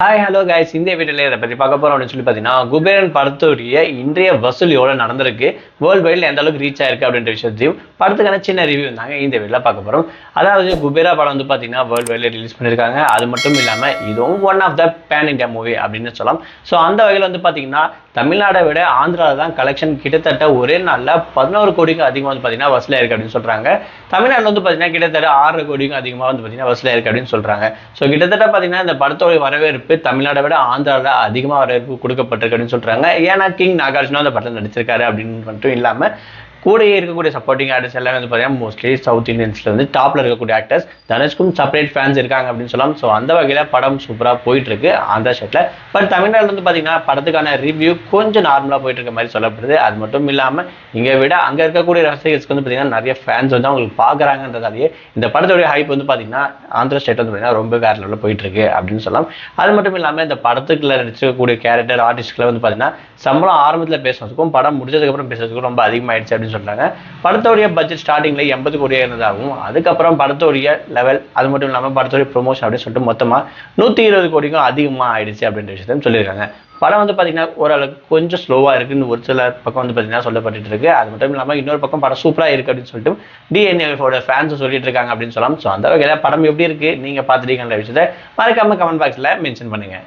Hi hello guys, இந்த வீடியோல இதை பற்றி பார்க்க போகிறோம் அப்படின்னு சொல்லி பார்த்தீங்கன்னா, குபேரன் படத்துடைய இன்றைய வசூல் எவ்வளோ நடந்திருக்கு, வேர்ல்டு வைடில் எந்த அளவுக்கு ரீச் ஆயிருக்கு அப்படின்ற விஷயத்தையும் படத்துக்கான சின்ன ரிவ்யூ தாங்க இந்த வீடியோவில் பார்க்க போகிறோம். அதாவது குபேரா படம் வந்து பார்த்தீங்கன்னா வேர்ல்டு வைடில் ரிலீஸ் பண்ணியிருக்காங்க. அது மட்டும் இல்லாமல் இதுவும் one of the pan India movie அப்படின்னு சொல்லலாம். ஸோ அந்த வகையில் வந்து பார்த்தீங்கன்னா தமிழ்நாடை விட ஆந்திராவில் தான் கலெக்ஷன் கிட்டத்தட்ட ஒரே நாளில் 11 கோடிக்கு அதிகமாக வந்து பார்த்தீங்கன்னா வசூலாக இருக்குது அப்படின்னு சொல்கிறாங்க. தமிழ்நாட்டில் வந்து பார்த்தீங்கன்னா கிட்டத்தட்ட 6 கோடிக்கும் அதிகமாக வந்து பார்த்தீங்கன்னா வசூலாக இருக்குது அப்படின்னு சொல்கிறாங்க. ஸோ கிட்டத்தட்ட பார்த்தீங்கன்னா இந்த படத்தோட வரவேற்பு தமிழ்நாடை விட ஆந்திராவில் அதிகமாக வரவேற்பு கொடுக்கப்பட்டிருக்கு அப்படின்னு சொல்றாங்க. ஏன்னா கிங் நாகார்ஜுனா அந்த படத்தில் நடிச்சிருக்காரு அப்படின்னு மட்டும் இல்லாம கூடயே இருக்கக்கூடிய சப்போர்ட்டிங் ஆக்டர்ஸ் எல்லாமே வந்து பார்த்தீங்கன்னா மோஸ்ட்லி சவுத் இந்தியன்ஸ்ல வந்து டாப்ல இருக்கக்கூடிய ஆக்டர்ஸ். தனுஷ்க்கும் செப்பரேட் ஃபேன்ஸ் இருக்காங்க அப்படின்னு சொல்லலாம். ஸோ அந்த வகையில படம் சூப்பராக போயிட்டு இருக்கு ஆந்திரா ஸ்டேட்ல. பட் தமிழ்நாட்டில் வந்து பார்த்தீங்கன்னா படத்துக்கான ரிவ்யூ கொஞ்சம் நார்மலாக போயிட்டு இருக்க மாதிரி சொல்லப்படுது. அது மட்டும் இல்லாமல் இங்கே விட அங்கே இருக்கக்கூடிய ரசிகர்ஸ்க்கு வந்து பார்த்தீங்கன்னா நிறைய ஃபேன்ஸ் வந்து அவங்களுக்கு பார்க்குறாங்கன்றதாலேயே இந்த படத்துடைய ஹைப் வந்து பார்த்தீங்கன்னா ஆந்திரா ஸ்டேட் வந்து பார்த்தீங்கன்னா ரொம்ப வேற லெவலில் போயிட்டு இருக்கு அப்படின்னு சொல்லலாம். அது மட்டும் இல்லாமல் இந்த படத்துக்குள்ள நடிச்சிருக்கக்கூடிய கேரக்டர் ஆர்டிஸ்ட்களை வந்து பார்த்தீங்கன்னா சம்பளம் ஆரம்பத்தில் பேசுறதுக்கும் படம் முடிஞ்சதுக்கப்புறம் பேசுறதுக்கும் ரொம்ப அதிகமாயிடுச்சு அப்படின்னு சொல்றாங்க. படத்தோடைய பட்ஜெட் ஸ்டார்டிங்ல 80 கோடியாக இருந்ததாகவும் அதுக்கப்புறம் படத்தோடைய லெவல் அது மட்டும் இல்லாமல் படத்தோடைய ப்ரொமோஷன் அப்படின்னு சொல்லிட்டு மொத்தமாக 120 கோடிக்கும் அதிகமாக ஆயிடுச்சு அப்படின்ற விஷயத்தையும் சொல்லியிருக்காங்க. படம் வந்து பார்த்தீங்கன்னா ஓரளவுக்கு கொஞ்சம் ஸ்லோவாக இருக்குன்னு ஒரு சில பக்கம் வந்து பார்த்தீங்கன்னா சொல்லப்பட்டு இருக்கு. அது மட்டும் இல்லாமல் இன்னொரு பக்கம் படம் சூப்பராக இருக்கு அப்படின்னு சொல்லிட்டு டிஎன்ஏவோட ஃபேன்ஸ் சொல்லிட்டு இருக்காங்க அப்படின்னு சொல்லலாம். ஸோ அந்த வகையில் படம் எப்படி இருக்கு நீங்க பார்த்துட்டீங்கன்ற விஷயத்தை மறக்காம கமெண்ட் பாக்ஸில் மென்ஷன் பண்ணுங்க.